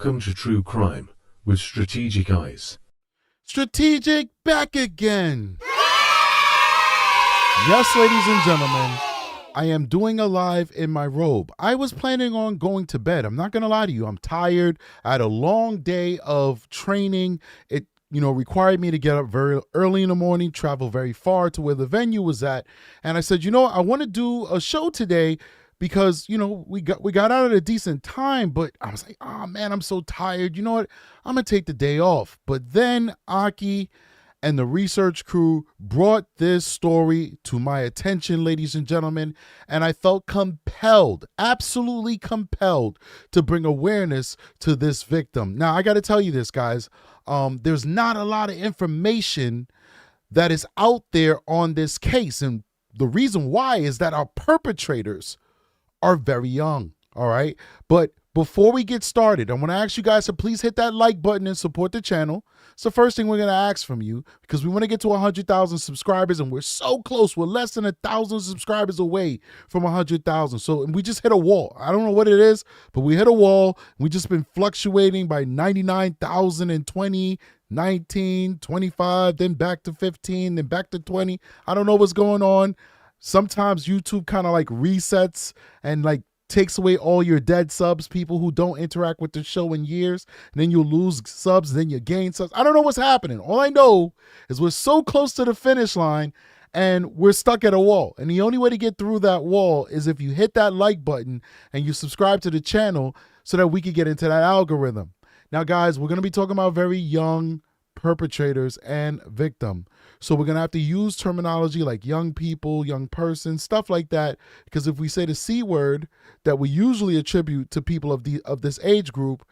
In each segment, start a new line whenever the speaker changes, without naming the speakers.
Welcome to True Crime with Strategic Eyes.
Strategic back again. Yes, ladies and gentlemen, I am doing a live in my robe. I was planning on going to bed. I'm not going to lie to you. I'm tired. I had a long day of training. It required me to get up very early in the morning, travel very far to where the venue was at. And I said, I want to do a show today because, we got out at a decent time, but I was like, oh man, I'm so tired. You know what? I'm going to take the day off. But then Attck and the research crew brought this story to my attention, ladies and gentlemen, and I felt compelled, absolutely compelled to bring awareness to this victim. Now, I got to tell you this, guys. There's not a lot of information that is out there on this case, and the reason why is that our perpetrators are very young, all right? But before we get started, I want to ask you guys to please hit that like button and support the channel. It's the first thing we're going to ask from you because we want to get to 100,000 subscribers, and we're so close. We're less than 1,000 subscribers away from 100,000. So we just hit a wall. I don't know what it is, but we hit a wall. We just been fluctuating by 99,000 in 20, 19, 25, then back to 15, then back to 20. I don't know what's going on. Sometimes YouTube kind of like resets and like takes away all your dead subs, people who don't interact with the show in years, and then you lose subs, then you gain subs. I don't know what's happening. All I know is we're so close to the finish line and we're stuck at a wall. And the only way to get through that wall is if you hit that like button and you subscribe to the channel so that we can get into that algorithm. Now, guys, we're going to be talking about very young perpetrators and victim. So we're going to have to use terminology like young people, young person, stuff like that. Because if we say the C word that we usually attribute to people of this age group,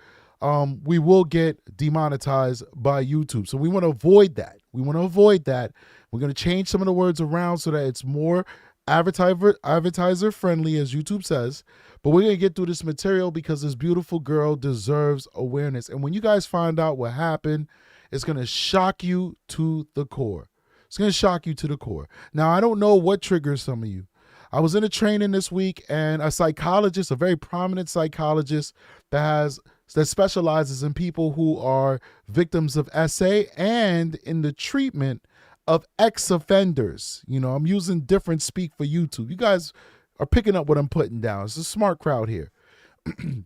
we will get demonetized by YouTube. So we want to avoid that. We're going to change some of the words around so that it's more advertiser friendly, as YouTube says. But we're going to get through this material because this beautiful girl deserves awareness. And when you guys find out what happened, it's going to shock you to the core. It's going to shock you to the core. Now, I don't know what triggers some of you. I was in a training this week, and a psychologist, a very prominent psychologist that specializes in people who are victims of SA and in the treatment of ex-offenders. I'm using different speak for YouTube. You guys are picking up what I'm putting down. It's a smart crowd here.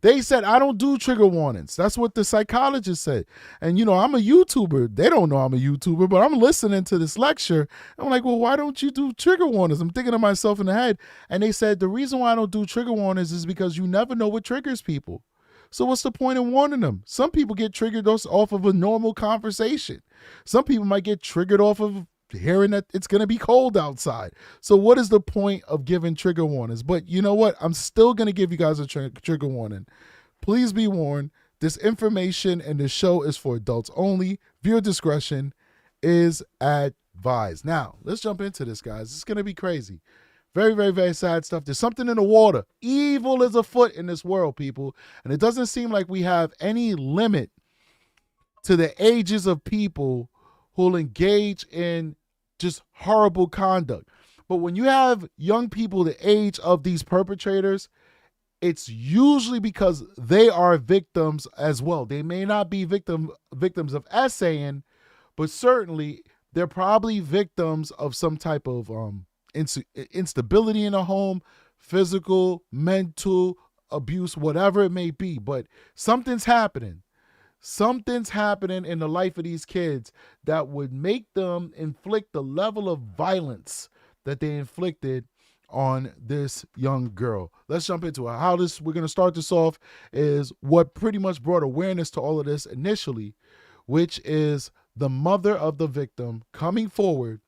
They said, I don't do trigger warnings. That's what the psychologist said. And, I'm a YouTuber. They don't know I'm a YouTuber, but I'm listening to this lecture. I'm like, well, why don't you do trigger warnings? I'm thinking to myself in the head. And they said, the reason why I don't do trigger warnings is because you never know what triggers people. So what's the point in warning them? Some people get triggered off of a normal conversation. Some people might get triggered off of hearing that it's going to be cold outside. So what is the point of giving trigger warnings? But you know what? I'm still going to give you guys a trigger warning. Please be warned. This information and this show is for adults only. Viewer discretion is advised. Now, let's jump into this, guys. It's going to be crazy. Very, very, very sad stuff. There's something in the water. Evil is afoot in this world, people. And it doesn't seem like we have any limit to the ages of people who'll engage in just horrible conduct. But when you have young people the age of these perpetrators, it's usually because they are victims as well. They may not be victims of SAing, but certainly they're probably victims of some type of instability in a home, physical, mental abuse, whatever it may be. But something's happening. Something's happening in the life of these kids that would make them inflict the level of violence that they inflicted on this young girl. Let's jump into it. We're going to start this off is what pretty much brought awareness to all of this initially, which is the mother of the victim coming forward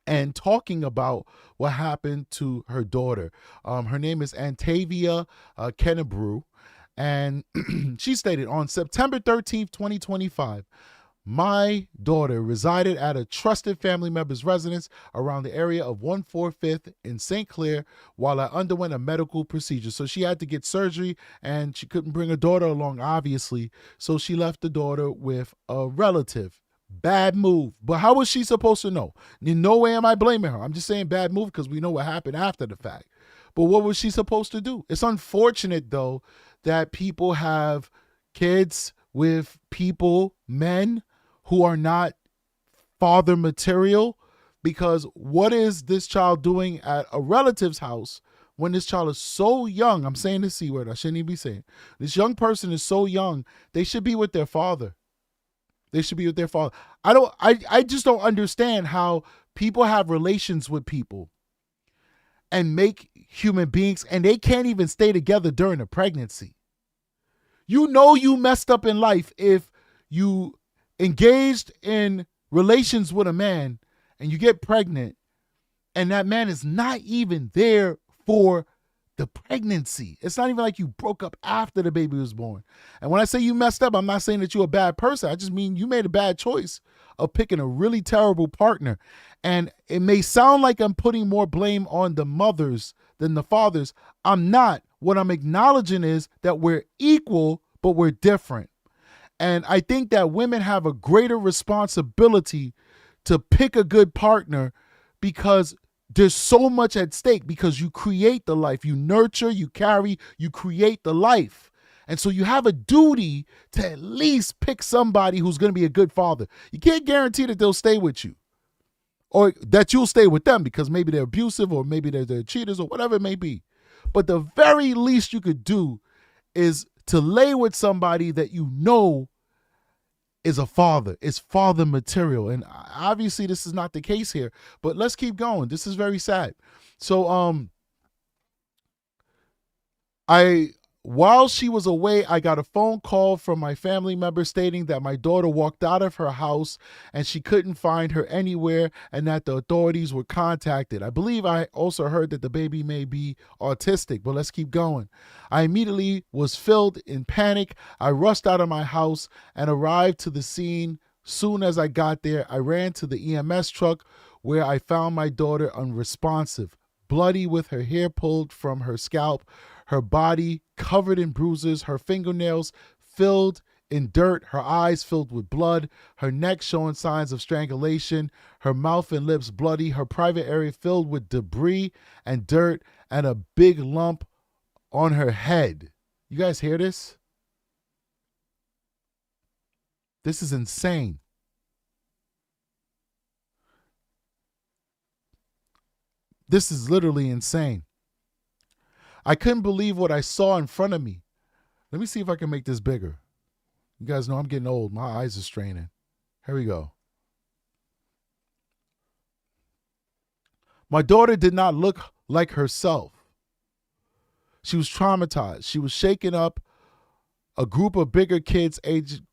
and talking about what happened to her daughter. Her name is Antavia Kennibrew. And she stated, on September 13th, 2025, my daughter resided at a trusted family member's residence around the area of 145th in St. Clair while I underwent a medical procedure. So she had to get surgery and she couldn't bring her daughter along, obviously. So she left the daughter with a relative. Bad move. But how was she supposed to know? In no way am I blaming her. I'm just saying bad move because we know what happened after the fact. But what was she supposed to do? It's unfortunate, though, that people have kids with people, men who are not father material, because what is this child doing at a relative's house when this child is so young? I'm saying the C word. I shouldn't even be saying. This young person is so young. They should be with their father. They should be with their father. I just don't understand how people have relations with people and make human beings, and they can't even stay together during a pregnancy. You know you messed up in life if you engaged in relations with a man and you get pregnant and that man is not even there for the pregnancy. It's not even like you broke up after the baby was born. And when I say you messed up, I'm not saying that you're a bad person. I just mean you made a bad choice of picking a really terrible partner. And it may sound like I'm putting more blame on the mothers than the fathers. I'm not. What I'm acknowledging is that we're equal, but we're different. And I think that women have a greater responsibility to pick a good partner, because there's so much at stake, because you create the life, you nurture, you carry, you create the life. And so you have a duty to at least pick somebody who's going to be a good father. You can't guarantee that they'll stay with you or that you'll stay with them, because maybe they're abusive or maybe they're cheaters or whatever it may be. But the very least you could do is to lay with somebody that you know is a father, is father material. And obviously this is not the case here, but let's keep going. This is very sad. So while she was away, I got a phone call from my family member stating that my daughter walked out of her house and she couldn't find her anywhere and that the authorities were contacted. I believe I also heard that the baby may be autistic, but let's keep going. I immediately was filled in panic. I rushed out of my house and arrived to the scene. Soon as I got there, I ran to the EMS truck where I found my daughter unresponsive, bloody with her hair pulled from her scalp, her body covered in bruises, her fingernails filled in dirt, her eyes filled with blood, her neck showing signs of strangulation, her mouth and lips bloody, her private area filled with debris and dirt, and a big lump on her head. You guys hear this? This is insane. This is literally insane. I couldn't believe what I saw in front of me. Let me see if I can make this bigger. You guys know I'm getting old. My eyes are straining. Here we go. My daughter did not look like herself. She was traumatized. She was shaken up. A group of bigger kids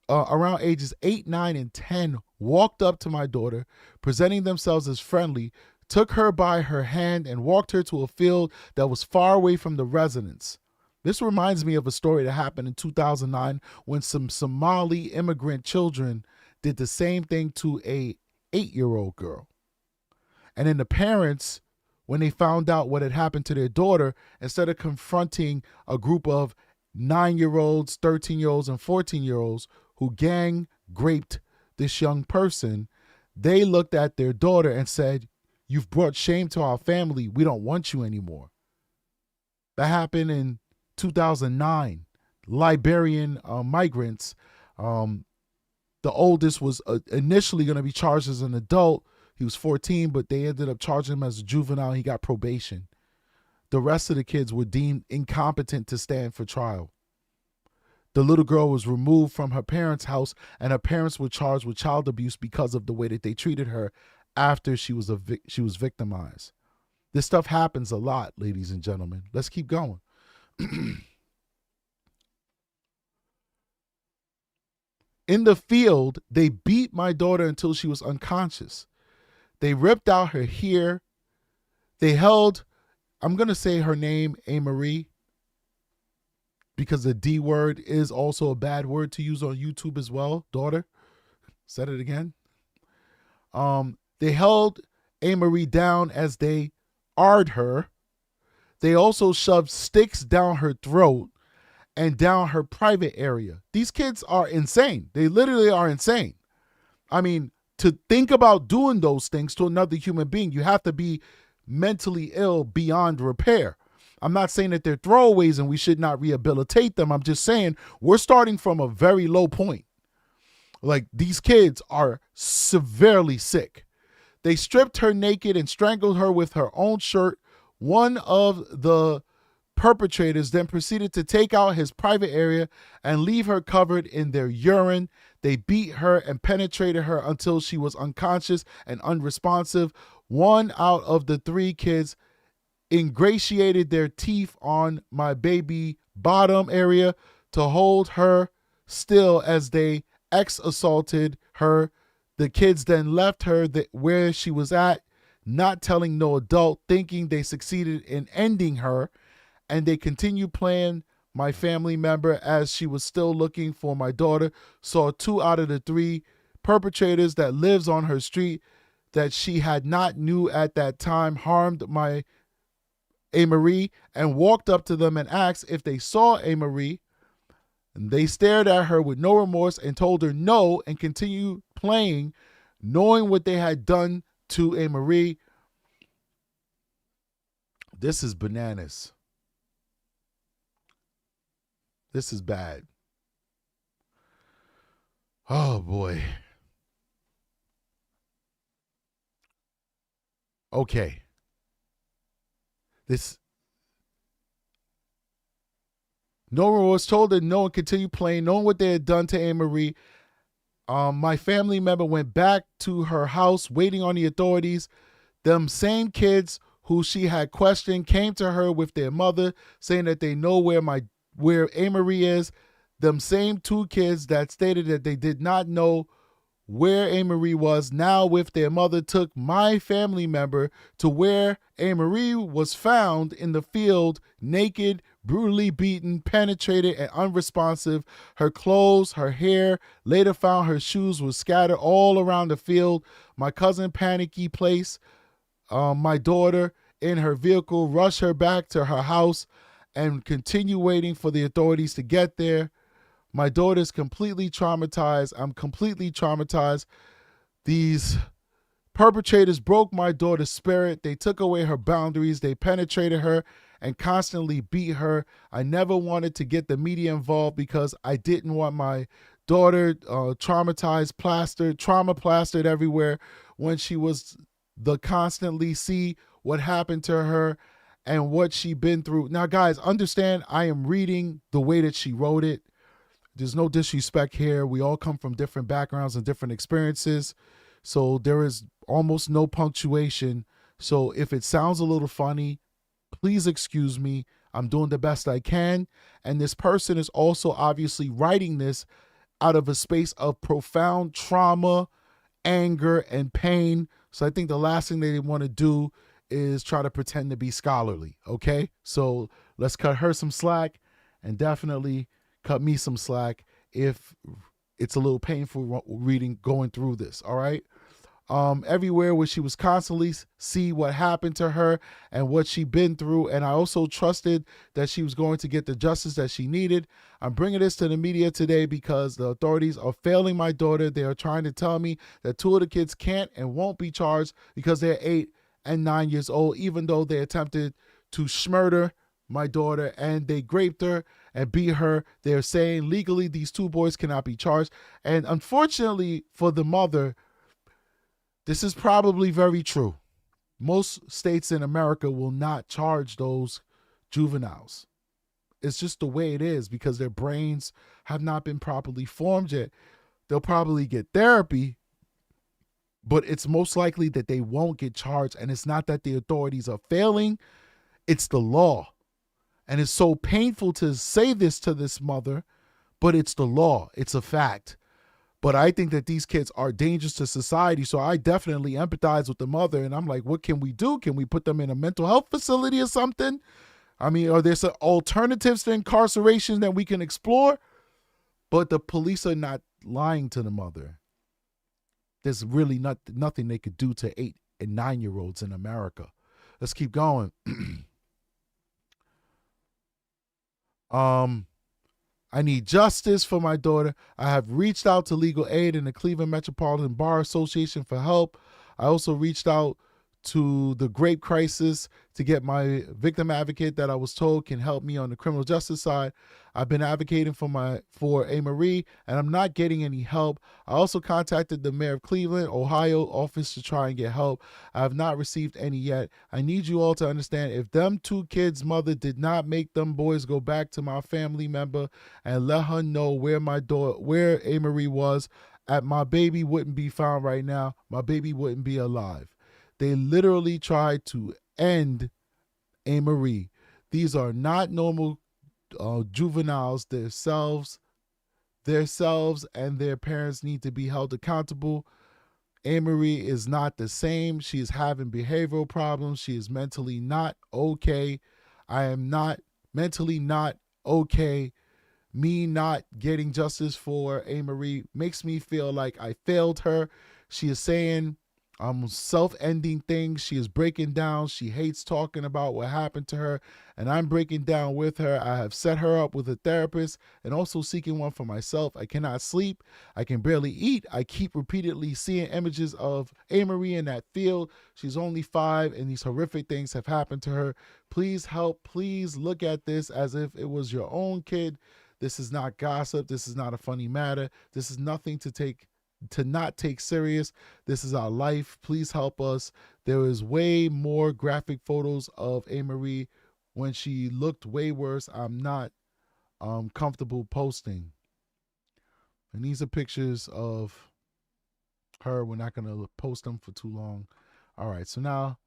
around ages 8, 9, and 10 walked up to my daughter, presenting themselves as friendly, took her by her hand and walked her to a field that was far away from the residence. This reminds me of a story that happened in 2009 when some Somali immigrant children did the same thing to a 8-year-old girl. And then the parents, when they found out what had happened to their daughter, instead of confronting a group of 9-year-olds, 13-year-olds, and 14-year-olds who gang raped this young person, they looked at their daughter and said, "You've brought shame to our family. We don't want you anymore." That happened in 2009. Liberian migrants. The oldest was initially going to be charged as an adult. He was 14, but they ended up charging him as a juvenile. He got probation. The rest of the kids were deemed incompetent to stand for trial. The little girl was removed from her parents' house, and her parents were charged with child abuse because of the way that they treated her after she was victimized. This stuff happens a lot, ladies and gentlemen. Let's keep going. In the field, they beat my daughter until she was unconscious. They ripped out her hair. They held, I'm going to say her name, A-Marie, because the D word is also a bad word to use on YouTube as well. Daughter. Said it again. They held A-Marie down as they AR'd her. They also shoved sticks down her throat and down her private area. These kids are insane. They literally are insane. I mean, to think about doing those things to another human being, you have to be mentally ill beyond repair. I'm not saying that they're throwaways and we should not rehabilitate them. I'm just saying we're starting from a very low point. Like, these kids are severely sick. They stripped her naked and strangled her with her own shirt. One of the perpetrators then proceeded to take out his private area and leave her covered in their urine. They beat her and penetrated her until she was unconscious and unresponsive. One out of the 3 kids ingratiated their teeth on my baby bottom area to hold her still as they assaulted her. The kids then left her where she was at, not telling no adult, thinking they succeeded in ending her, and they continued playing my family member as she was still looking for my daughter. Saw 2 out of the 3 perpetrators that lives on her street that she had not knew at that time harmed my A. and walked up to them and asked if they saw A. And they stared at her with no remorse and told her no and continued playing, knowing what they had done to A. This is bananas. This is bad. Oh, boy. Okay. No one was told that no one continued playing, knowing what they had done to Anne-Marie. My family member went back to her house waiting on the authorities. Them same kids who she had questioned came to her with their mother, saying that they know where Anne-Marie is. Them same 2 kids that stated that they did not know where Anne-Marie was, now with their mother, took my family member to where Anne-Marie was found in the field, naked, brutally beaten, penetrated, and unresponsive. Her clothes, her hair, later found her shoes were scattered all around the field. My cousin panicky place my daughter in her vehicle, rushed her back to her house, and continue waiting for the authorities to get there. My daughter's completely traumatized. I'm completely traumatized. These perpetrators broke my daughter's spirit. They took away her boundaries. They penetrated her and constantly beat her. I never wanted to get the media involved because I didn't want my daughter trauma plastered everywhere when she was the constantly see what happened to her and what she been through. Now, guys, understand I am reading the way that she wrote it. There's no disrespect here. We all come from different backgrounds and different experiences. So there is almost no punctuation. So if it sounds a little funny, please excuse me. I'm doing the best I can. And this person is also obviously writing this out of a space of profound trauma, anger, and pain. So I think the last thing they want to do is try to pretend to be scholarly. Okay? So let's cut her some slack and definitely cut me some slack if it's a little painful reading, going through this. All right. Everywhere where she was constantly see what happened to her and what she'd been through. And I also trusted that she was going to get the justice that she needed. I'm bringing this to the media today because the authorities are failing my daughter. They are trying to tell me that 2 of the kids can't and won't be charged because they're 8 and 9 years old, even though they attempted to murder my daughter and they raped her and beat her. They're saying legally these 2 boys cannot be charged. And unfortunately for the mother, this is probably very true. Most states in America will not charge those juveniles. It's just the way it is because their brains have not been properly formed yet. They'll probably get therapy, but it's most likely that they won't get charged. And it's not that the authorities are failing, it's the law. And it's so painful to say this to this mother, but it's the law. It's a fact. But I think that these kids are dangerous to society. So I definitely empathize with the mother. And I'm like, what can we do? Can we put them in a mental health facility or something? I mean, are there some alternatives to incarceration that we can explore? But the police are not lying to the mother. There's really nothing they could do to 8 and 9-year-olds in America. Let's keep going. I need justice for my daughter. I have reached out to legal aid and the Cleveland Metropolitan Bar Association for help. I also reached out to the Grape Crisis to get my victim advocate that I was told can help me on the criminal justice side. I've been advocating for A. Marie, and I'm not getting any help. I also contacted the mayor of Cleveland, Ohio office to try and get help. I have not received any yet. I need you all to understand, if them two kids' mother did not make them boys go back to my family member and let her know where where A. Marie was, my baby wouldn't be found right now. My baby wouldn't be alive. They literally tried to end A. Marie. These are not normal juveniles. Themselves and their parents need to be held accountable. A. Marie is not the same. She is having behavioral problems. She is mentally not okay. I am not mentally not okay. Me not getting justice for A. Marie makes me feel like I failed her. She is saying self-ending things. She is breaking down. She hates talking about what happened to her, and I'm breaking down with her. I have set her up with a therapist and also seeking one for myself. I cannot sleep. I can barely eat. I keep repeatedly seeing images of A. Marie in that field. She's only 5, and these horrific things have happened to her. Please help. Please look at this as if it was your own kid. This is not gossip. This is not a funny matter. This is nothing to not take serious. This is our life. Please help us. There is way more graphic photos of A. Marie when she looked way worse. I'm not comfortable posting. And these are pictures of her. We're not going to post them for too long. All right, so now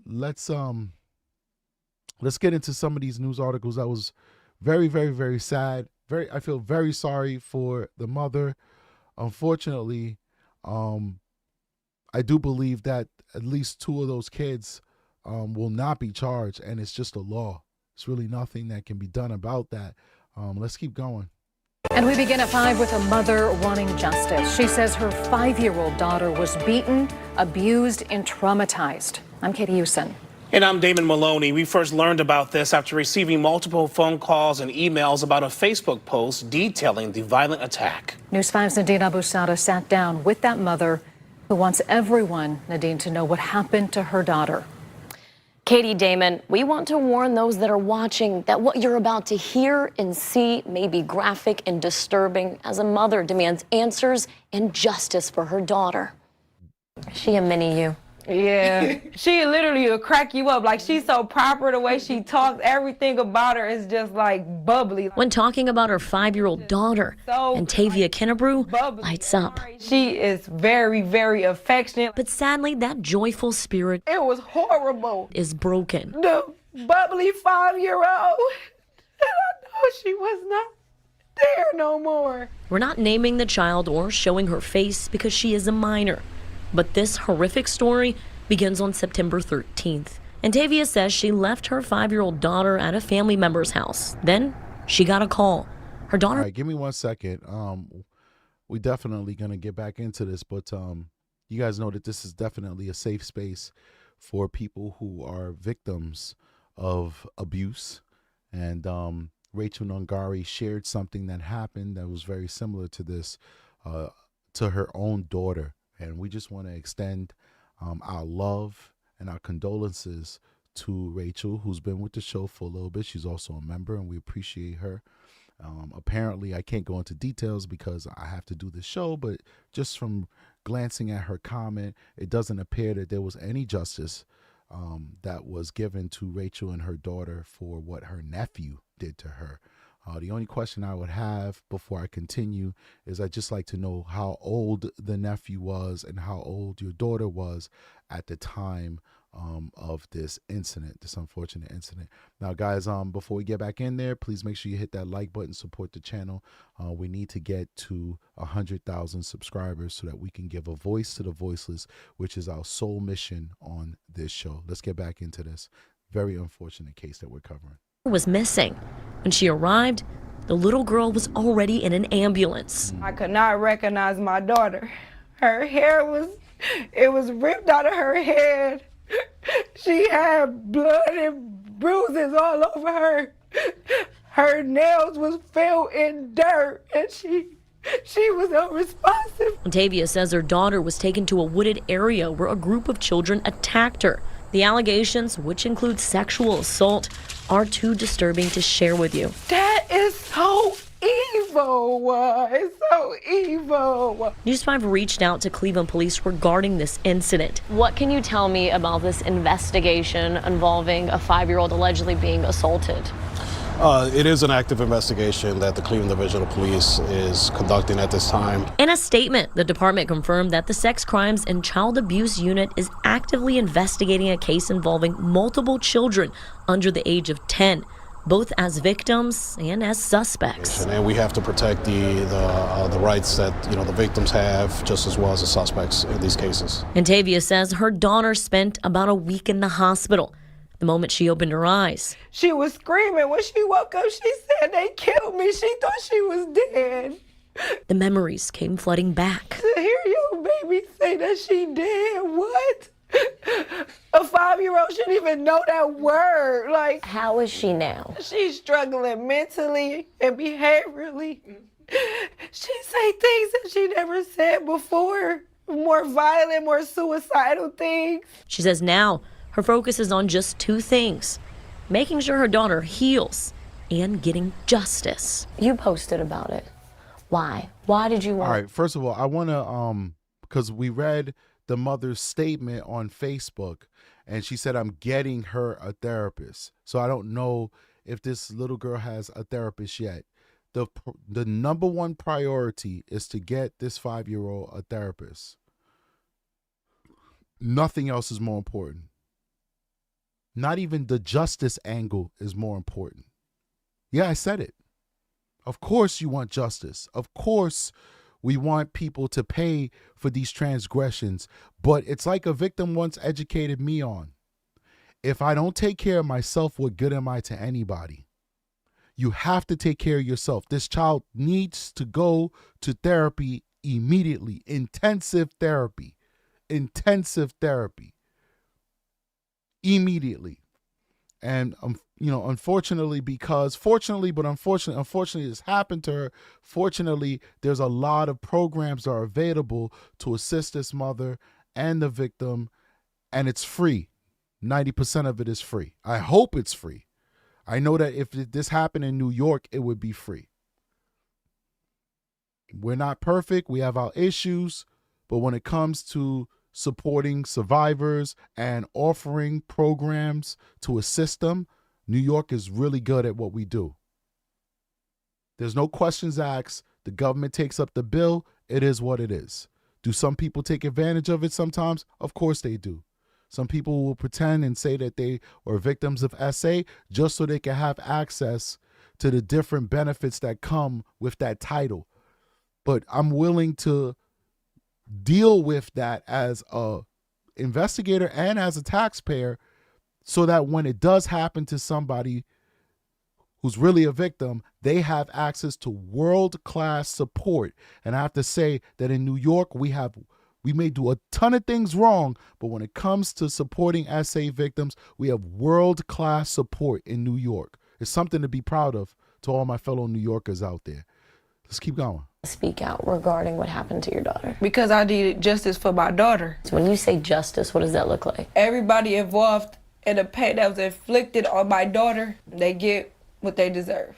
let's get into some of these news articles. That was very, very, very sad. I feel very sorry for the mother. Unfortunately, I do believe that at least 2 of those kids will not be charged, and it's just a law. It's really nothing that can be done about that. Let's keep going.
And we begin at 5 with a mother wanting justice. She says her 5-year-old daughter was beaten, abused, and traumatized. I'm Katie Houston.
And I'm Damon Maloney. We first learned about this after receiving multiple phone calls and emails about a Facebook post detailing the violent attack.
News 5's Nadine Abusada sat down with that mother who wants everyone, Nadine, to know what happened to her daughter.
Katie, Damon, we want to warn those that are watching that what you're about to hear and see may be graphic and disturbing, as a mother demands answers and justice for her daughter. She a mini you.
Yeah, she literally will crack you up. Like, she's so proper, the way she talks, everything about her is just like bubbly.
When talking about her 5-year-old daughter, Antavia Kennibrew lights up.
She is very, very affectionate.
But sadly, that joyful spirit,
it was horrible,
is broken.
The bubbly 5-year-old, and I know she was not there no more.
We're not naming the child or showing her face because she is a minor. But this horrific story begins on September 13th. Antavia says she left her 5-year-old daughter at a family member's house. Then she got a call. Her daughter...
All right, give me 1 second. We definitely going to get back into this, but you guys know that this is definitely a safe space for people who are victims of abuse. And Rachel Nongari shared something that happened that was very similar to this, to her own daughter. And we just want to extend our love and our condolences to Rachel, who's been with the show for a little bit. She's also a member, and we appreciate her. Apparently, I can't go into details because I have to do the show, but just from glancing at her comment, it doesn't appear that there was any justice that was given to Rachel and her daughter for what her nephew did to her. The only question I would have before I continue is I'd just like to know how old the nephew was and how old your daughter was at the time of this incident, this unfortunate incident. Now, guys, before we get back in there, please make sure you hit that like button, support the channel. We need to get to 100,000 subscribers so that we can give a voice to the voiceless, which is our sole mission on this show. Let's get back into this very unfortunate case that we're covering.
Was missing. When she arrived, the little girl was already in an ambulance.
I could not recognize my daughter. Her hair was ripped out of her head. She had blood and bruises all over her. Her nails was filled in dirt, and she She was unresponsive.
Antavia says her daughter was taken to a wooded area where a group of children attacked her. The allegations, which include sexual assault, are too disturbing to share with you.
That is so evil. It's so evil.
News 5 reached out to Cleveland police regarding this incident. What can you tell me about this investigation involving a 5-year-old allegedly being assaulted?
It is an active investigation that the Cleveland Division of Police is conducting at this time.
In a statement, the department confirmed that the Sex Crimes and Child Abuse Unit is actively investigating a case involving multiple children under the age of 10, both as victims and as suspects.
And we have to protect the rights that the victims have, just as well as the suspects in these cases.
Antavia says her daughter spent about a week in the hospital. The moment she opened her eyes,
she was screaming. When she woke up, she said they killed me. She thought she was dead.
the memories came flooding back.
To hear your baby say that she dead, what? A 5-year-old shouldn't even know that word. Like,
how is she now?
She's struggling mentally and behaviorally. She say things that she never said before. More violent, more suicidal things.
She says now her focus is on just 2 things: making sure her daughter heals and getting justice. You posted about it. Why? Why did you want?
All right, first of all, I want to because we read the mother's statement on Facebook, and she said, I'm getting her a therapist. So I don't know if this little girl has a therapist yet. The number one priority is to get this 5-year-old a therapist. Nothing else is more important. Not even the justice angle is more important. Yeah, I said it. Of course you want justice. Of course we want people to pay for these transgressions. But it's like a victim once educated me on. If I don't take care of myself, what good am I to anybody? You have to take care of yourself. This child needs to go to therapy immediately. Intensive therapy. Immediately. And unfortunately, unfortunately this happened to her. Fortunately, there's a lot of programs that are available to assist this mother and the victim, and it's free. 90% of it is free. I hope it's free. I know that if this happened in New York, it would be free. We're not perfect. We have our issues, but when it comes to supporting survivors and offering programs to assist them, New York is really good at what we do. There's no questions asked. The government takes up the bill. It is what it is. Do some people take advantage of it sometimes? Of course they do. Some people will pretend and say that they were victims of SA just so they can have access to the different benefits that come with that title. But I'm willing to deal with that as a investigator and as a taxpayer, so that when it does happen to somebody who's really a victim, they have access to world-class support. And I have to say that in New York, we may do a ton of things wrong, but when it comes to supporting SA victims, we have world-class support in New York. It's something to be proud of to all my fellow New Yorkers out there. Let's keep going.
Speak out regarding what happened to your daughter.
Because I needed justice for my daughter.
So when you say justice, what does that look like?
Everybody involved in the pain that was inflicted on my daughter, they get what they deserve.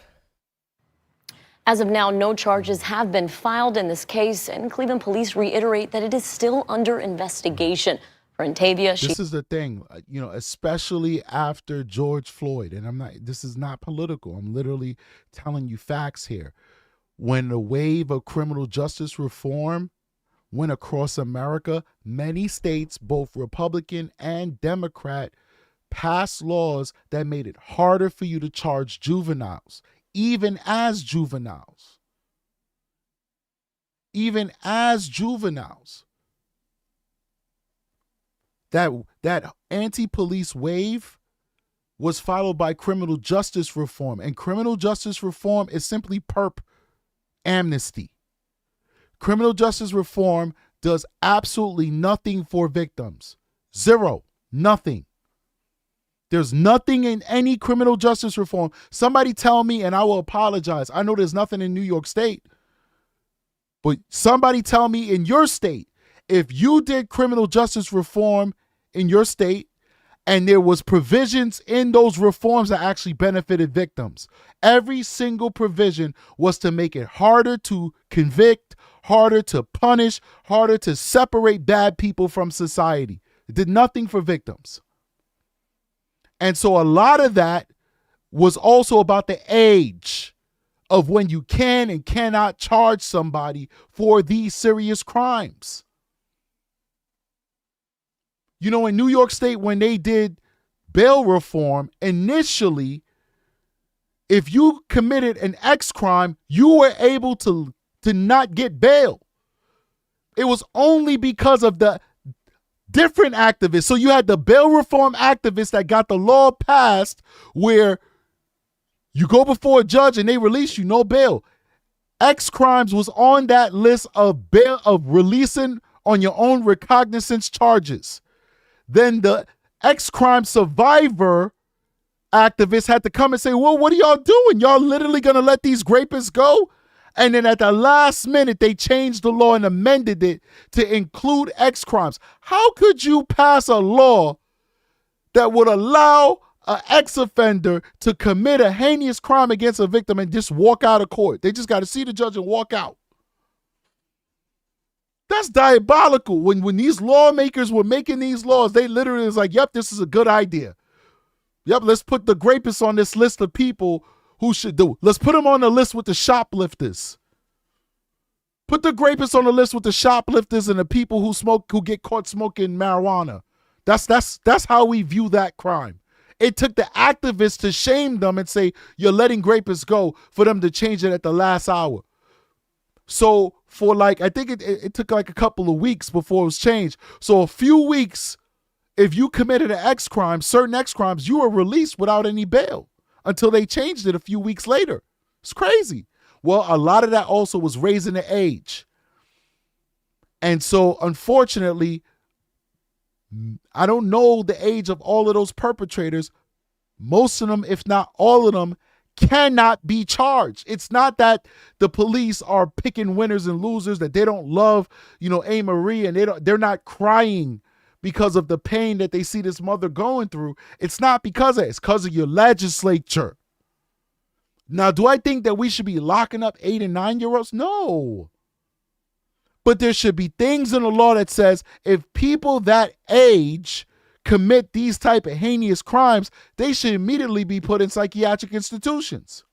As of now, no charges have been filed in this case, and Cleveland police reiterate that it is still under investigation. For Antavia,
this is the thing, especially after George Floyd, and this is not political. I'm literally telling you facts here. When the wave of criminal justice reform went across America, many states, both Republican and Democrat, passed laws that made it harder for you to charge juveniles, even as juveniles. Even as juveniles. That anti-police wave was followed by criminal justice reform, and criminal justice reform is simply perp amnesty. Criminal justice reform does absolutely nothing for victims. Zero. Nothing. There's nothing in any criminal justice reform. Somebody tell me and I will apologize. I know there's nothing in New York State. But somebody tell me in your state, if you did criminal justice reform in your state and there was provisions in those reforms that actually benefited victims, every single provision was to make it harder to convict, harder to punish, harder to separate bad people from society. It did nothing for victims. And so a lot of that was also about the age of when you can and cannot charge somebody for these serious crimes. You know, in New York State, when they did bail reform, initially, if you committed an X crime, you were able to not get bail. It was only because of the different activists. So you had the bail reform activists that got the law passed where you go before a judge and they release you, no bail. X crimes was on that list of bail, of releasing on your own recognizance charges. Then the X crime survivor activists had to come and say, well, what are y'all doing? Y'all literally gonna let these rapists go? And then at the last minute, they changed the law and amended it to include X crimes. How could you pass a law that would allow an ex-offender to commit a heinous crime against a victim and just walk out of court? They just got to see the judge and walk out. That's diabolical. When these lawmakers were making these laws, they literally was like, yep, this is a good idea. Yep, let's put the rapists on this list of people who should do. Let's put them on the list with the shoplifters. Put the rapists on the list with the shoplifters and the people who get caught smoking marijuana. That's how we view that crime. It took the activists to shame them and say, you're letting rapists go, for them to change it at the last hour. So for I think it took like a couple of weeks before it was changed. So a few weeks, if you committed an X crime, certain X crimes, you were released without any bail until they changed it a few weeks later. It's crazy. Well, a lot of that also was raising the age. And so unfortunately, I don't know the age of all of those perpetrators. Most of them, if not all of them, cannot be charged. It's not that the police are picking winners and losers, that they don't love, A. Marie, and they're not crying because of the pain that they see this mother going through. It's not because of it. It's because of your legislature. Now, do I think that we should be locking up 8 and 9-year-olds? No. But there should be things in the law that says if people that age commit these type of heinous crimes, they should immediately be put in psychiatric institutions.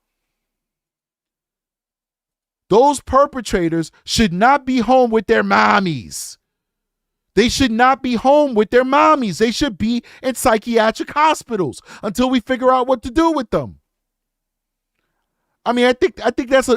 Those perpetrators should not be home with their mommies. They should not be home with their mommies. They should be in psychiatric hospitals until we figure out what to do with them. I mean, I think that's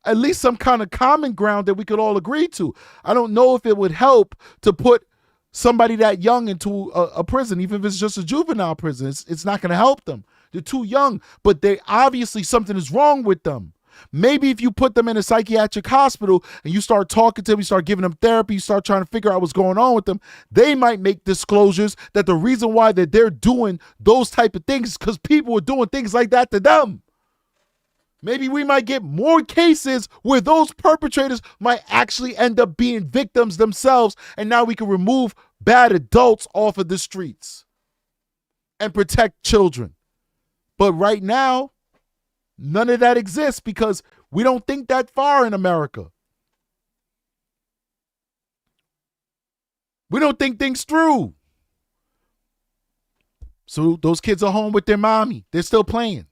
at least some kind of common ground that we could all agree to. I don't know if it would help to put somebody that young into a prison, even if it's just a juvenile prison. It's not going to help them. They're too young, but they obviously something is wrong with them. Maybe if you put them in a psychiatric hospital and you start talking to them, you start giving them therapy, you start trying to figure out what's going on with them, they might make disclosures that the reason why that they're doing those type of things is because people are doing things like that to them. Maybe we might get more cases where those perpetrators might actually end up being victims themselves, and now we can remove bad adults off of the streets and protect children. But right now, none of that exists because we don't think that far in America. We don't think things through. So those kids are home with their mommy. They're still playing.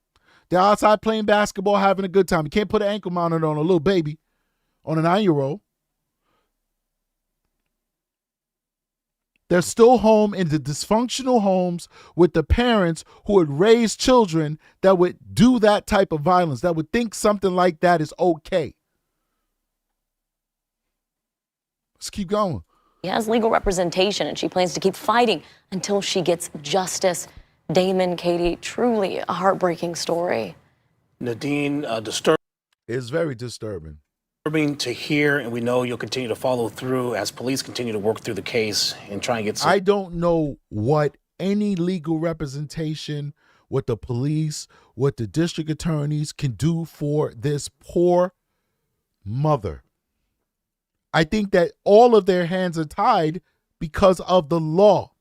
They're outside playing basketball, having a good time. You can't put an ankle monitor on a little baby, on a 9-year-old. They're still home in the dysfunctional homes with the parents who would raise children that would do that type of violence, that would think something like that is okay. Let's keep going.
She has legal representation, and she plans to keep fighting until she gets justice. Damon, Katie, truly a heartbreaking story.
Nadine, disturbing.
It's very disturbing
To hear, and we know you'll continue to follow through as police continue to work through the case and try and get some.
I don't know what any legal representation, what the police, what the district attorneys can do for this poor mother. I think that all of their hands are tied because of the law.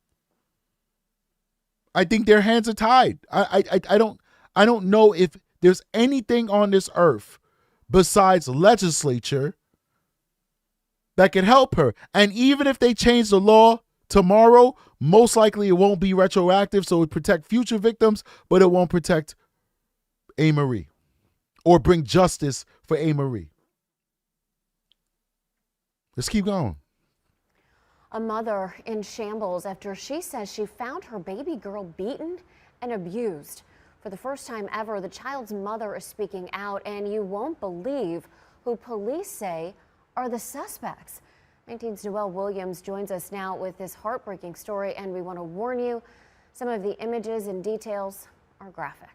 I think their hands are tied. I don't know if there's anything on this earth besides legislature that could help her. And even if they change the law tomorrow, most likely it won't be retroactive, so it would protect future victims, but it won't protect A. Marie or bring justice for A. Marie. Let's keep going.
A mother in shambles after she says she found her baby girl beaten and abused. For the first time ever, the child's mother is speaking out, and you won't believe who police say are the suspects. 19's Noelle Williams joins us now with this heartbreaking story, and we want to warn you, some of the images and details are graphic.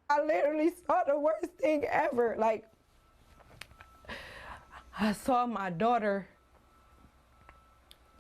I literally saw the worst thing ever. Like, I saw my daughter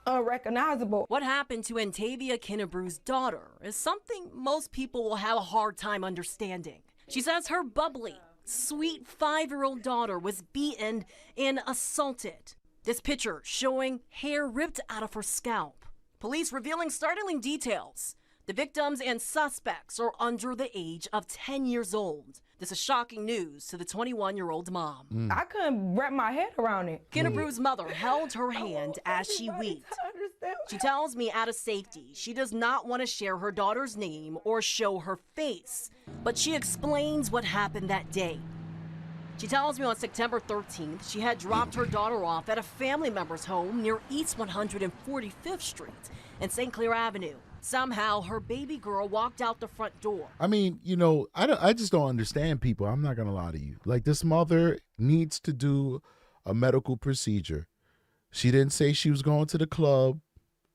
unrecognizable.
What happened to Antavia Kennibrew's daughter is something most people will have a hard time understanding. She says her bubbly, sweet 5-year-old daughter was beaten and assaulted. This picture showing hair ripped out of her scalp. Police revealing startling details. The victims and suspects are under the age of 10 years old. This is shocking news to the 21-year-old mom.
I couldn't wrap my head around it.
Kennibrew's mother held her hand as she wept. She tells me out of safety she does not want to share her daughter's name or show her face, but she explains what happened that day. She tells me on September 13th she had dropped her daughter off at a family member's home near East 145th Street and St. Clair Avenue. Somehow, her baby girl walked out the front door.
I mean, you know, I just don't understand people. I'm not going to lie to you. Like, this mother needs to do a medical procedure. She didn't say she was going to the club,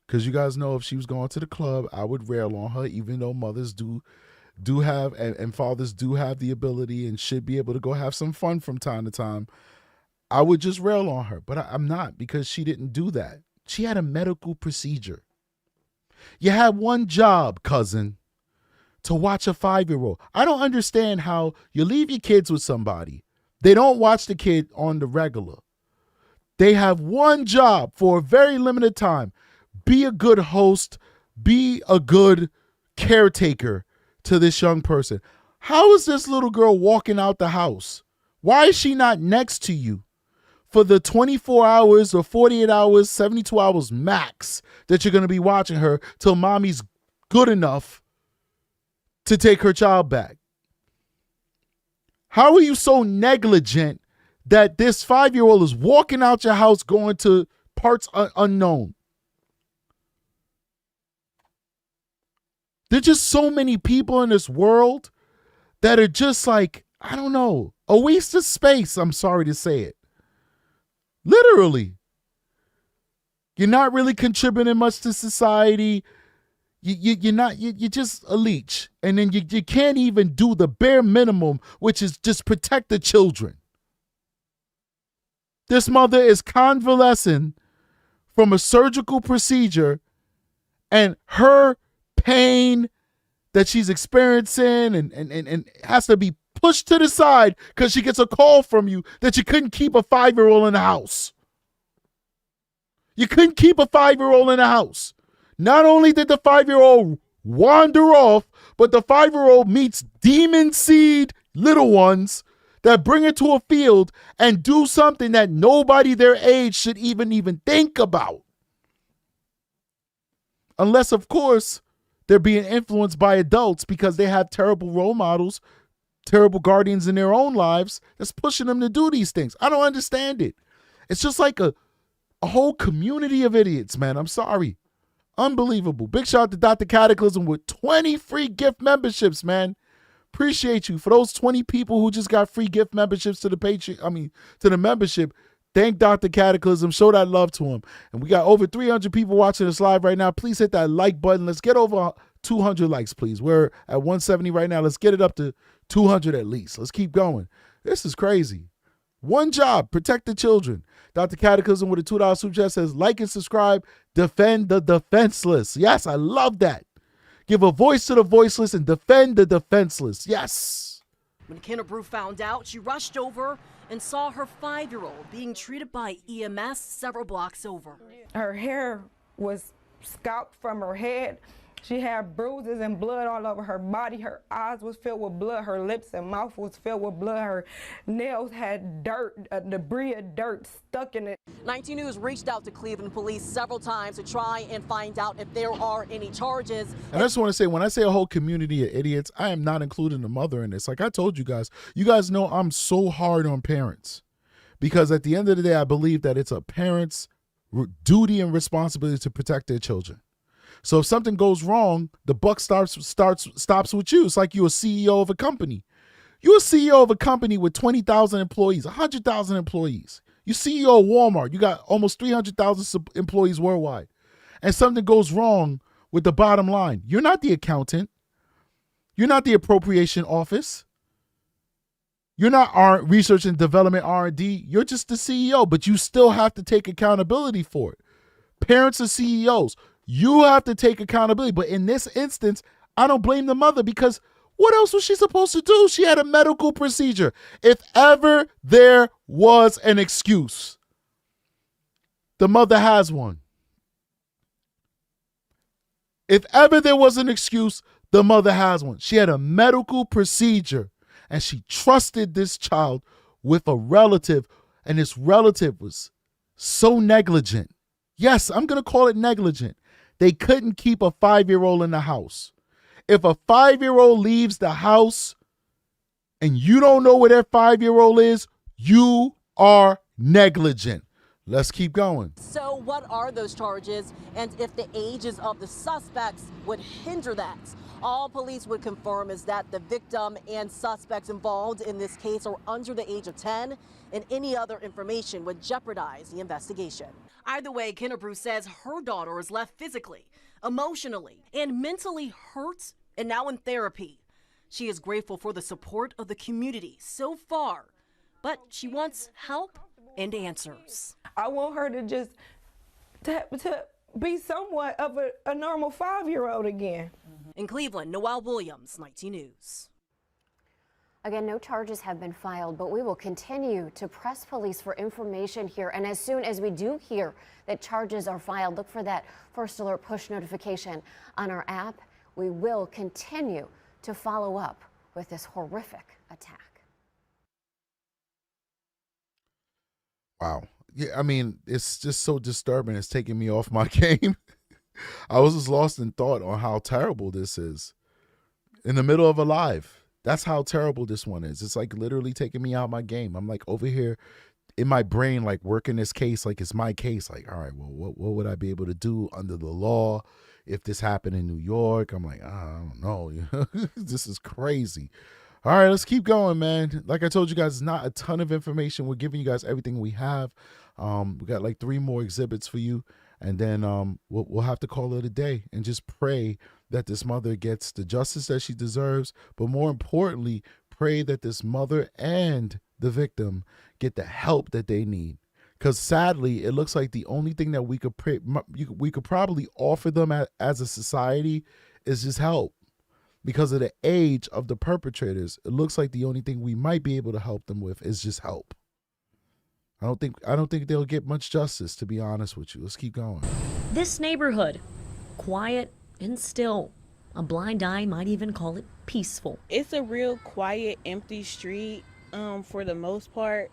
because you guys know if she was going to the club, I would rail on her, even though mothers do have and fathers do have the ability and should be able to go have some fun from time to time. I would just rail on her, but I'm not, because she didn't do that. She had a medical procedure. You had one job, cousin, to watch a 5-year-old. I don't understand how you leave your kids with somebody. They don't watch the kid on the regular. They have one job for a very limited time. Be a good host. Be a good caretaker to this young person. How is this little girl walking out the house? Why is she not next to you for the 24 hours or 48 hours, 72 hours max that you're going to be watching her till mommy's good enough to take her child back? How are you so negligent that this 5-year-old is walking out your house going to parts unknown? There's just so many people in this world that are just like, I don't know, a waste of space. I'm sorry to say it. Literally. You're not really contributing much to society. You're just a leech. And then you can't even do the bare minimum, which is just protect the children. This mother is convalescing from a surgical procedure, and her pain that she's experiencing and has to be pushed to the side because she gets a call from you that you couldn't keep a 5-year-old in the house. You couldn't keep a 5-year-old in the house. Not only did the 5-year-old wander off, but the 5-year-old meets demon seed little ones that bring her to a field and do something that nobody their age should even think about. Unless, of course, they're being influenced by adults because they have terrible role models, terrible guardians in their own lives that's pushing them to do these things. I don't understand it. It's just like a whole community of idiots, man. I'm sorry. Unbelievable. Big shout out to Dr. Cataclysm with 20 free gift memberships, man. Appreciate you. For those 20 people who just got free gift memberships to the membership, thank Dr. Cataclysm. Show that love to him. And we got over 300 people watching this live right now. Please hit that like button. Let's get over 200 likes, please. We're at 170 right now. Let's get it up to 200 at least. Let's keep going. This is crazy. One job, protect the children. Dr. Cataclysm with a $2 super chat says, like and subscribe, defend the defenseless. Yes, I love that. Give a voice to the voiceless and defend the defenseless. Yes.
When Kennibrew found out, she rushed over and saw her 5-year-old being treated by EMS several blocks over.
Her hair was scalped from her head. She had bruises and blood all over her body. Her eyes was filled with blood. Her lips and mouth was filled with blood. Her nails had dirt, debris of dirt stuck in it.
19 News reached out to Cleveland police several times to try and find out if there are any charges.
And I just want to say, when I say a whole community of idiots, I am not including the mother in this. Like I told you guys know I'm so hard on parents because at the end of the day, I believe that it's a parent's duty and responsibility to protect their children. So if something goes wrong, the buck stops with you. It's like you're a CEO of a company. You're a CEO of a company with 20,000 employees, 100,000 employees. You're CEO of Walmart. You got almost 300,000 employees worldwide. And something goes wrong with the bottom line. You're not the accountant. You're not the appropriation office. You're not research and development R&D. You're just the CEO, but you still have to take accountability for it. Parents are CEOs. You have to take accountability. But in this instance, I don't blame the mother because what else was she supposed to do? She had a medical procedure. If ever there was an excuse, the mother has one. If ever there was an excuse, the mother has one. She had a medical procedure and she trusted this child with a relative, and this relative was so negligent. Yes, I'm going to call it negligent. They couldn't keep a 5-year-old in the house. If a 5-year-old leaves the house and you don't know where that 5-year-old is, you are negligent. Let's keep going.
So what are those charges, and if the ages of the suspects would hinder that? All police would confirm is that the victim and suspects involved in this case are under the age of 10, and any other information would jeopardize the investigation. Either way, Kennibrew says her daughter is left physically, emotionally, and mentally hurt and now in therapy. She is grateful for the support of the community so far, but she wants help and answers.
I want her to just to be somewhat of a normal 5-year-old again.
In Cleveland, Noel Williams, 19 News.
Again, no charges have been filed, but we will continue to press police for information here. And as soon as we do hear that charges are filed, look for that first alert push notification on our app. We will continue to follow up with this horrific attack.
Wow. Yeah, I mean, it's just so disturbing. It's taking me off my game. I was just lost in thought on how terrible this is. In the middle of a live. That's how terrible this one is. It's like literally taking me out of my game. I'm like over here in my brain, like working this case like it's my case. Like, all right, well, what would I be able to do under the law if this happened in New York? I'm like, I don't know. This is crazy. All right, let's keep going, man. Like I told you guys, it's not a ton of information. We're giving you guys everything we have. We got like 3 more exhibits for you. And then we'll have to call it a day and just pray that this mother gets the justice that she deserves. But more importantly, pray that this mother and the victim get the help that they need. Because sadly, it looks like the only thing that we could probably offer them as a society is just help. Because of the age of the perpetrators, it looks like the only thing we might be able to help them with is just help. I don't think they'll get much justice, to be honest with you. Let's keep going.
This neighborhood, quiet and still. A blind eye might even call it peaceful.
It's a real quiet, empty street for the most part.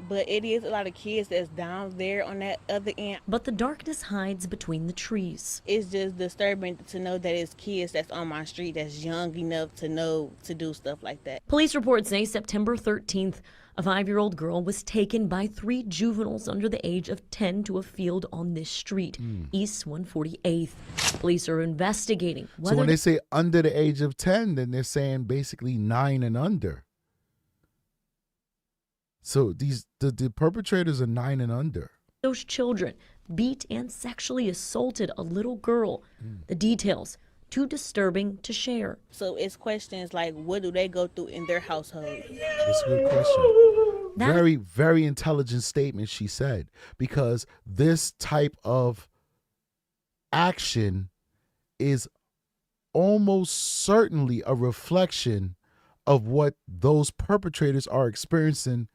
But it is a lot of kids that's down there on that other end.
But the darkness hides between the trees.
It's just disturbing to know that it's kids that's on my street that's young enough to know to do stuff like that.
Police reports say September 13th, a 5-year-old girl was taken by 3 juveniles under the age of 10 to a field on this street, East 148th. Police are investigating whether...
So when they say under the age of 10, then they're saying basically 9 and under. So the perpetrators are 9 and under.
Those children beat and sexually assaulted a little girl. The details, too disturbing to share.
So it's questions like, what do they go through in their household?
That's a good question. Very, very intelligent statement she said, because this type of action is almost certainly a reflection of what those perpetrators are experiencing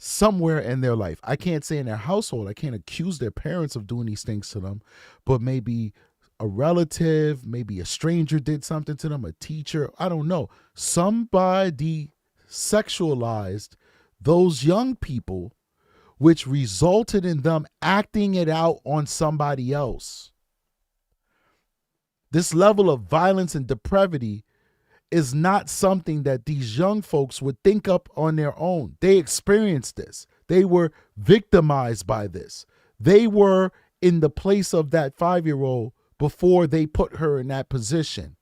somewhere in their life. I can't say in their household. I can't accuse their parents of doing these things to them, but maybe a relative, maybe a stranger did something to them, a teacher, I don't know. Somebody sexualized those young people, which resulted in them acting it out on somebody else. This level of violence and depravity is not something that these young folks would think up on their own. They experienced this. They were victimized by this. They were in the place of that 5-year-old before they put her in that position.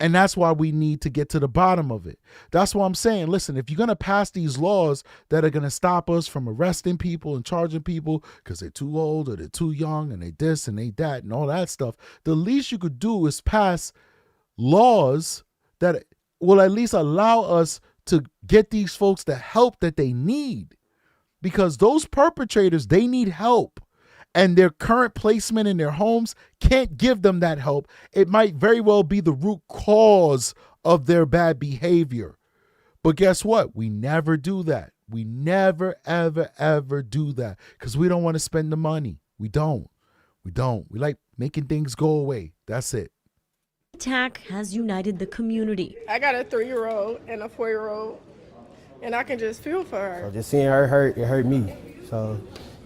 And that's why we need to get to the bottom of it. That's why I'm saying, listen, if you're going to pass these laws that are going to stop us from arresting people and charging people because they're too old or they're too young and they this and they that and all that stuff, the least you could do is pass laws that will at least allow us to get these folks the help that they need. Because those perpetrators, they need help. And their current placement in their homes can't give them that help. It might very well be the root cause of their bad behavior. But guess what? We never do that. We never, ever, ever do that because we don't want to spend the money. We don't. We like making things go away. That's it.
Attck has united the community.
I got a 3-year-old and a 4-year-old, and I can just feel for her.
So just seeing her hurt, it hurt me. So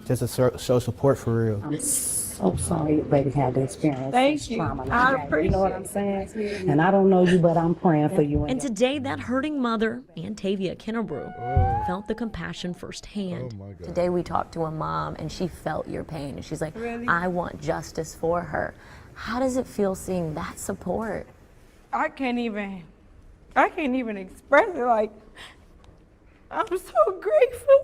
just to show support for real.
I'm so sorry your baby had to experience
Thank you.
trauma.
I appreciate
You know what I'm saying? And I don't know you, but I'm praying for you.
And today, that hurting mother, Antavia Kennibrew, felt the compassion firsthand.
Oh my God.
Today we talked to a mom and she felt your pain and she's like,
Really?
I want justice for her. How does it feel seeing that support?
I can't even express it. Like, I'm so grateful.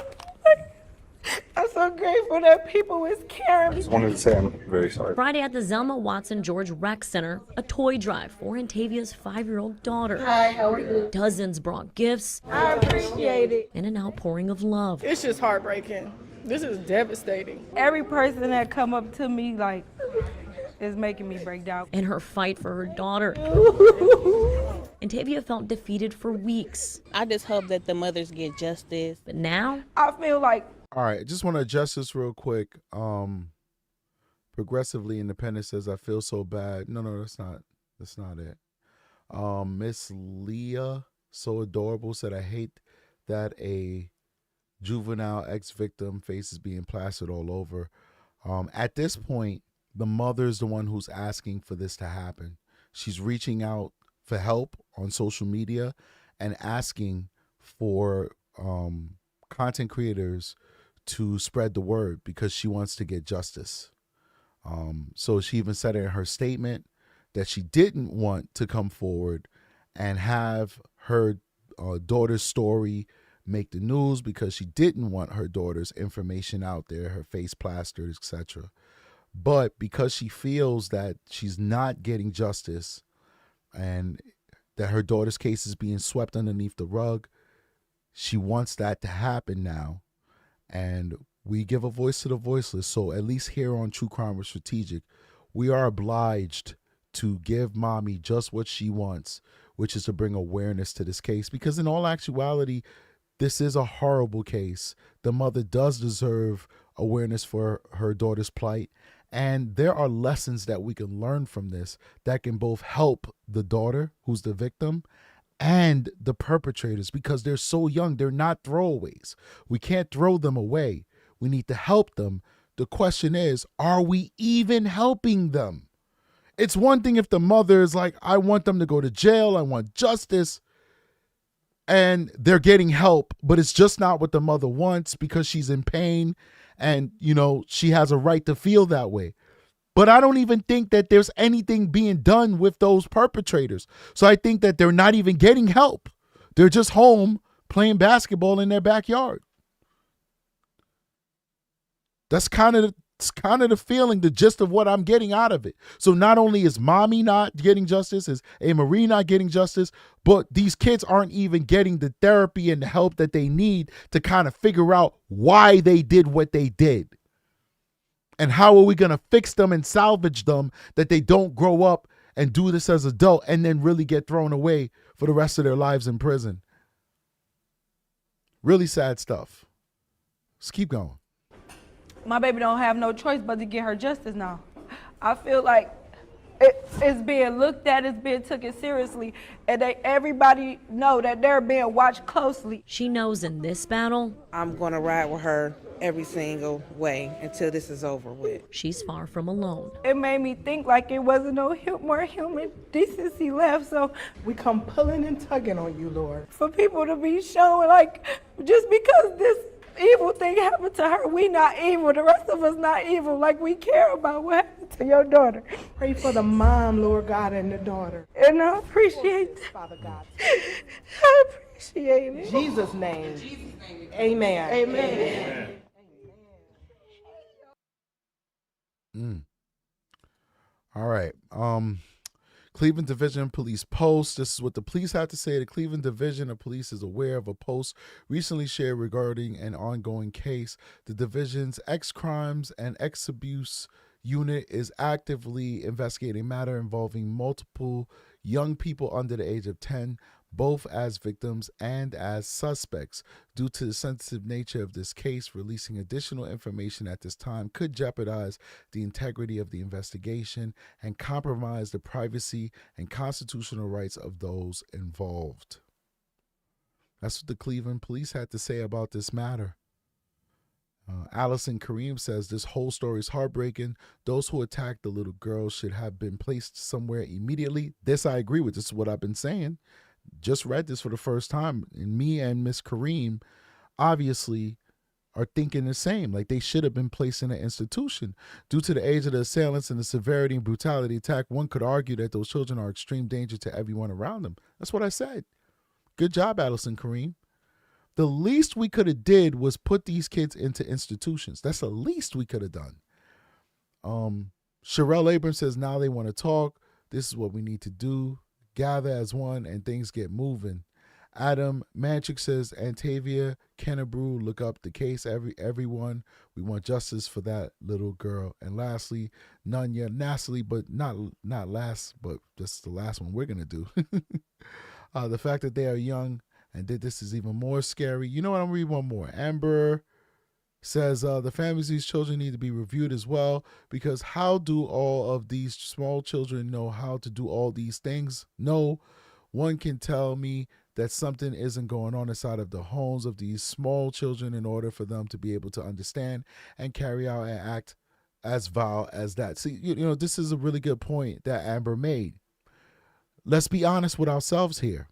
I'm so grateful that people was caring.
I just wanted to say I'm very sorry.
Friday at the Zelma Watson George Rec Center, a toy drive for Antavia's 5-year-old daughter.
Hi, how are you?
Dozens brought gifts
I appreciate it.
and an outpouring of love.
It's just heartbreaking. This is devastating.
Every person that come up to me, like, is making me break down.
In her fight for her daughter, Antavia felt defeated for weeks.
I just hope that the mothers get justice.
But now,
I feel like
All right, I just want to adjust this real quick. Progressively Independent says, I feel so bad. No, that's not it. Miss Leah, so adorable, said, I hate that a juvenile ex-victim face is being plastered all over. At this point, the mother's the one who's asking for this to happen. She's reaching out for help on social media and asking for content creators to spread the word because she wants to get justice. So she even said in her statement that she didn't want to come forward and have her daughter's story make the news because she didn't want her daughter's information out there, her face plastered, etc. But because she feels that she's not getting justice and that her daughter's case is being swept underneath the rug, she wants that to happen now. And we give a voice to the voiceless. So at least here on True Crime with Strategic, we are obliged to give mommy just what she wants, which is to bring awareness to this case. Because in all actuality, this is a horrible case. The mother does deserve awareness for her daughter's plight. And there are lessons that we can learn from this that can both help the daughter, who's the victim, and the perpetrators, because they're so young. They're not throwaways. We can't throw them away. We need to help them. The question is, are we even helping them? It's one thing if the mother is like, I want them to go to jail, I want justice, and they're getting help, but it's just not what the mother wants because she's in pain and, you know, she has a right to feel that way. But I don't even think that there's anything being done with those perpetrators. So I think that they're not even getting help. They're just home playing basketball in their backyard. That's kind of the feeling, the gist of what I'm getting out of it. So not only is mommy not getting justice, is A. Marie not getting justice, but these kids aren't even getting the therapy and the help that they need to kind of figure out why they did what they did. And how are we going to fix them and salvage them that they don't grow up and do this as adult and then really get thrown away for the rest of their lives in prison? Really sad stuff. Let's keep going.
My baby don't have no choice but to get her justice now. I feel like it's being looked at, it's being taken seriously, and everybody know that they're being watched closely.
She knows in this battle,
I'm going to ride with her every single way until this is over with.
She's far from alone.
It made me think like it wasn't no more human decency left, so
we come pulling and tugging on you, Lord.
For people to be showing like, just because this evil thing happened to her, we not evil, the rest of us not evil, like we care about what happened to your daughter.
Pray for the mom, Lord God, and the daughter.
And I appreciate that.
Father God.
I appreciate it.
In Jesus' name. Amen.
Amen.
All right. Cleveland Division Police post. This is what the police have to say. The Cleveland Division of Police is aware of a post recently shared regarding an ongoing case. The division's ex-crimes and ex-abuse unit is actively investigating a matter involving multiple young people under the age of 10, both as victims and as suspects. Due to the sensitive nature of this case, releasing additional information at this time could jeopardize the integrity of the investigation and compromise the privacy and constitutional rights of those involved. That's what the Cleveland police had to say about this matter. Allison Kareem says this whole story is heartbreaking. Those who attacked the little girl should have been placed somewhere immediately. This I agree with. This is what I've been saying. Just read this for the first time, and me and Miss Kareem obviously are thinking the same. Like they should have been placed in an institution. Due to the age of the assailants and the severity and brutality of the attack, one could argue that those children are extreme danger to everyone around them. That's what I said. Good job, Allison Kareem. The least we could have did was put these kids into institutions. That's the least we could have done. Sherelle Abrams says now they want to talk. This is what we need to do. Gather as one and things get moving. Adam Manchik says Antavia, Kennibrew, look up the case. Everyone, we want justice for that little girl. And lastly, Nunya Nasley, but not last, but just the last one we're gonna do. The fact that they are young and that this is even more scary. You know what? I'm gonna read one more. Amber says the families of these children need to be reviewed as well, because how do all of these small children know how to do all these things? No one can tell me that something isn't going on inside of the homes of these small children in order for them to be able to understand and carry out and act as vile as that. See, you know, this is a really good point that Amber made. Let's be honest with ourselves here.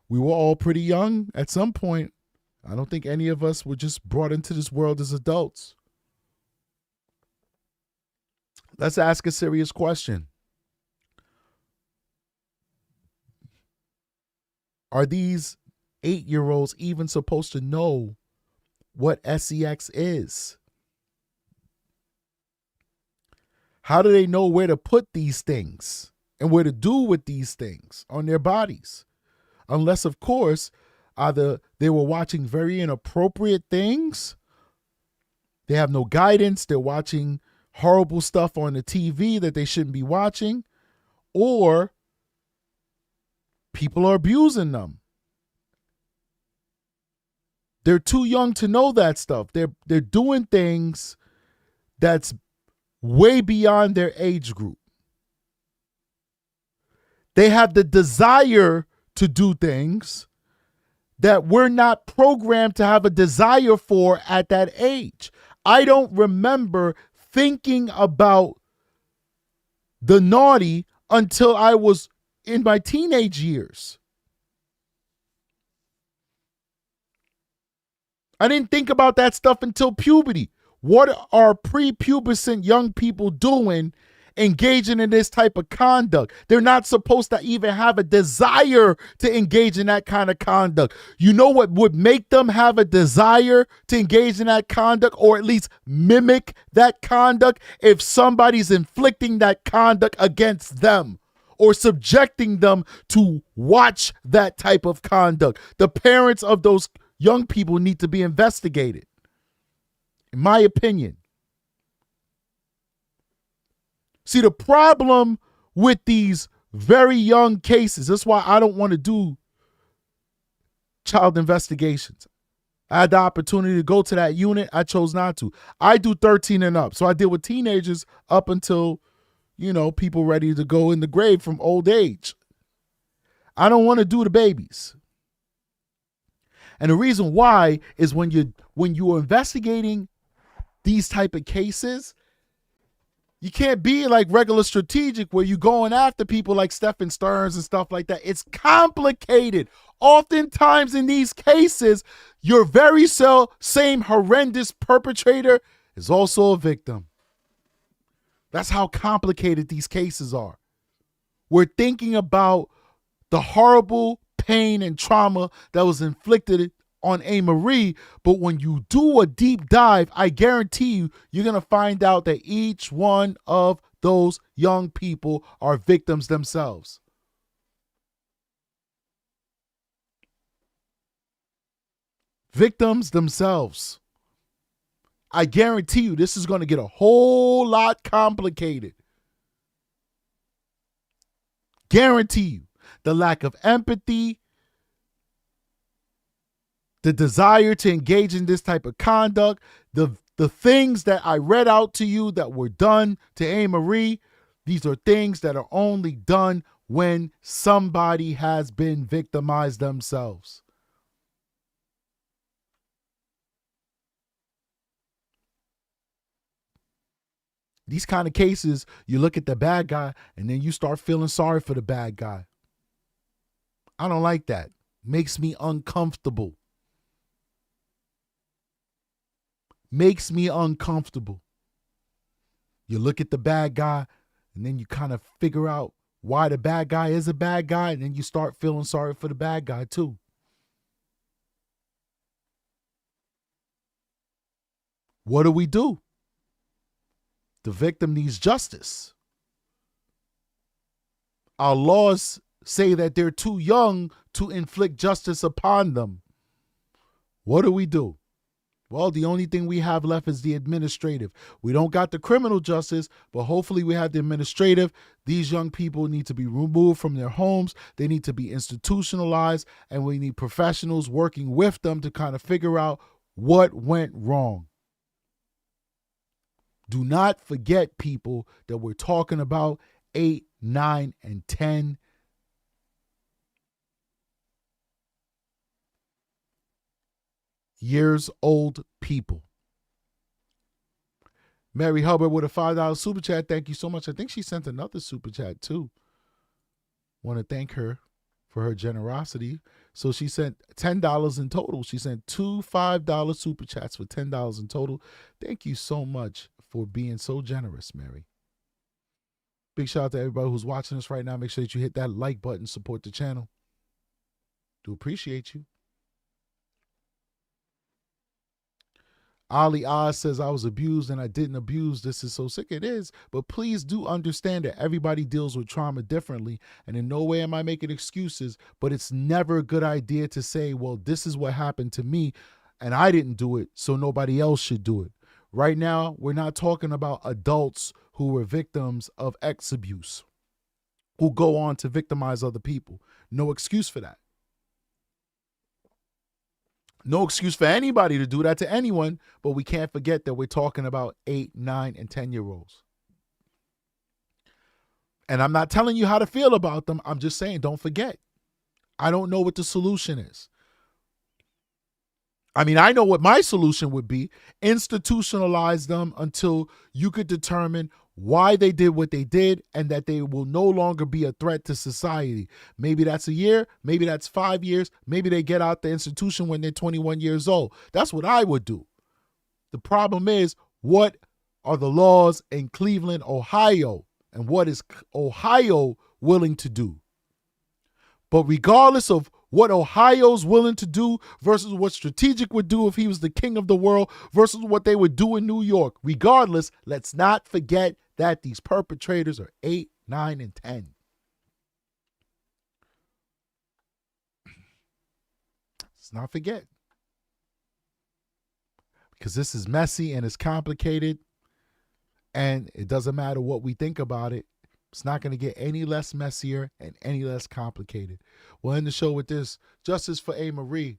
We were all pretty young at some point. I don't think any of us were just brought into this world as adults. Let's ask a serious question. Are these 8-year-olds even supposed to know what sex is? How do they know where to put these things and where to do with these things on their bodies? Unless, of course, either they were watching very inappropriate things, they have no guidance, they're watching horrible stuff on the TV that they shouldn't be watching, or people are abusing them. They're too young to know that stuff. They're doing things that's way beyond their age group. They have the desire to do things that we're not programmed to have a desire for at that age. I don't remember thinking about the naughty until I was in my teenage years. I didn't think about that stuff until puberty. What are prepubescent young people doing engaging in this type of conduct? They're not supposed to even have a desire to engage in that kind of conduct. You know what would make them have a desire to engage in that conduct, or at least mimic that conduct? If somebody's inflicting that conduct against them or subjecting them to watch that type of conduct. The parents of those young people need to be investigated, in my opinion. See, the problem with these very young cases, that's why I don't want to do child investigations. I had the opportunity to go to that unit. I chose not to. I do 13 and up. So I deal with teenagers up until, people ready to go in the grave from old age. I don't want to do the babies. And the reason why is when you're investigating these type of cases, you can't be like regular strategic where you're going after people like Stephen Stearns and stuff like that. It's complicated. Oftentimes in these cases, your very same horrendous perpetrator is also a victim. That's how complicated these cases are. We're thinking about the horrible pain and trauma that was inflicted on A. Marie, but when you do a deep dive, I guarantee you're going to find out that each one of those young people are victims themselves. Victims themselves. I guarantee you this is going to get a whole lot complicated. Guarantee you. The lack of empathy, the desire to engage in this type of conduct, the things that I read out to you that were done to A. Marie, these are things that are only done when somebody has been victimized themselves. These kind of cases, you look at the bad guy and then you start feeling sorry for the bad guy. I don't like that. Makes me uncomfortable. Makes me uncomfortable. You look at the bad guy and then you kind of figure out why the bad guy is a bad guy, and then you start feeling sorry for the bad guy too. What do? The victim needs justice. Our laws say that they're too young to inflict justice upon them. What do? Well, the only thing we have left is the administrative. We don't got the criminal justice, but hopefully we have the administrative. These young people need to be removed from their homes. They need to be institutionalized, and we need professionals working with them to kind of figure out what went wrong. Do not forget, people, that we're talking about 8, 9, and 10 years old people. Mary Hubbard with a $5 super chat. Thank you so much. I think she sent another super chat too. Want to thank her for her generosity. So she sent $10 in total. She sent two $5 super chats for $10 in total. Thank you so much for being so generous, Mary. Big shout out to everybody who's watching us right now. Make sure that you hit that like button, support the channel. Do appreciate you. Ali Oz says, I was abused and I didn't abuse. This is so sick. It is. But please do understand that everybody deals with trauma differently. And in no way am I making excuses, but it's never a good idea to say, well, this is what happened to me and I didn't do it, so nobody else should do it. Right now, we're not talking about adults who were victims of ex abuse, who go on to victimize other people. No excuse for that. No excuse for anybody to do that to anyone, but we can't forget that we're talking about 8, 9, and 10-year-olds. And I'm not telling you how to feel about them. I'm just saying, don't forget. I don't know what the solution is. I mean, I know what my solution would be. Institutionalize them until you could determine why they did what they did and that they will no longer be a threat to society. Maybe that's a year. Maybe that's 5 years. Maybe they get out the institution when they're 21 years old. That's what I would do. The problem is, what are the laws in Cleveland, Ohio? And what is Ohio willing to do? But regardless of what Ohio's willing to do versus what Strategic would do if he was the king of the world versus what they would do in New York. Regardless, let's not forget that these perpetrators are 8, 9, and 10. Let's not forget. Because this is messy and it's complicated, and it doesn't matter what we think about it. It's not going to get any less messier and any less complicated. We'll end the show with this. Justice for A. Marie.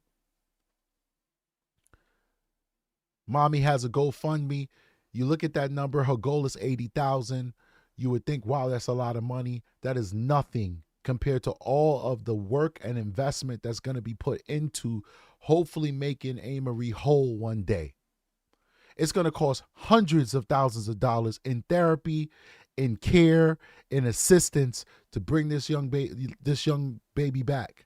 Mommy has a GoFundMe. You look at that number, her goal is $80,000. You would think, wow, that's a lot of money. That is nothing compared to all of the work and investment that's going to be put into hopefully making A. Marie whole one day. It's going to cost hundreds of thousands of dollars in therapy, in care, in assistance to bring this young baby back.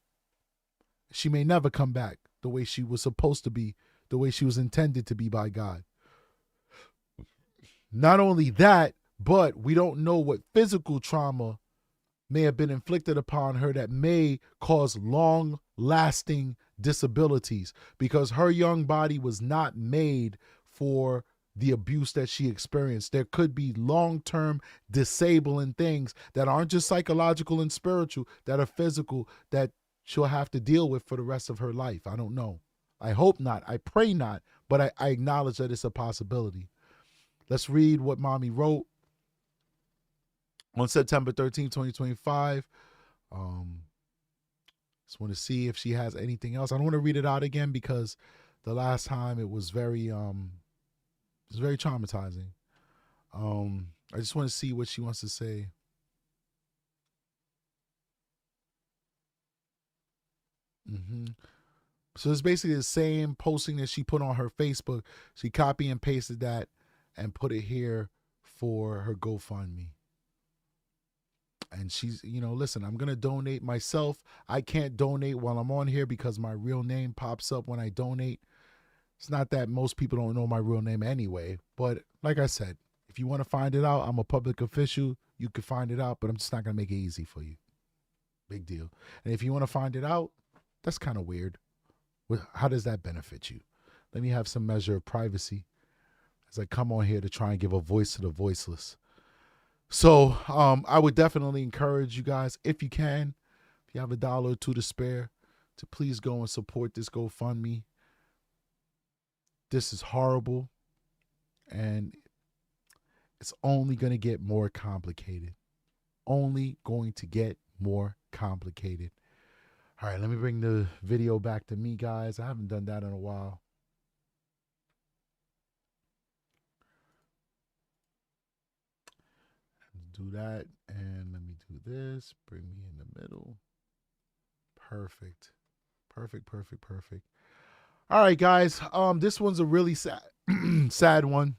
She may never come back the way she was supposed to be, the way she was intended to be by God. Not only that, but we don't know what physical trauma may have been inflicted upon her that may cause long-lasting disabilities, because her young body was not made for the abuse that she experienced. There could be long-term disabling things that aren't just psychological and spiritual, that are physical, that she'll have to deal with for the rest of her life. I don't know. I hope not. I pray not, but I acknowledge that it's a possibility. Let's read what Mommy wrote on September 13, 2025. Just want to see if she has anything else. I don't want to read it out again because the last time it was very traumatizing. I just want to see what she wants to say. So it's basically the same posting that she put on her Facebook. She copy and pasted that and put it here for her GoFundMe. And she's, listen, I'm going to donate myself. I can't donate while I'm on here because my real name pops up when I donate. It's not that most people don't know my real name anyway. But like I said, if you want to find it out, I'm a public official. You can find it out, but I'm just not going to make it easy for you. Big deal. And if you want to find it out, that's kind of weird. How does that benefit you? Let me have some measure of privacy as I come on here to try and give a voice to the voiceless. So I would definitely encourage you guys, if you can, if you have $1 or $2 to spare, to please go and support this GoFundMe. This is horrible, and it's only going to get more complicated. Only going to get more complicated. All right, let me bring the video back to me, guys. I haven't done that in a while. Do that, and let me do this. Bring me in the middle. Perfect. Perfect. All right, guys. This one's a really sad one.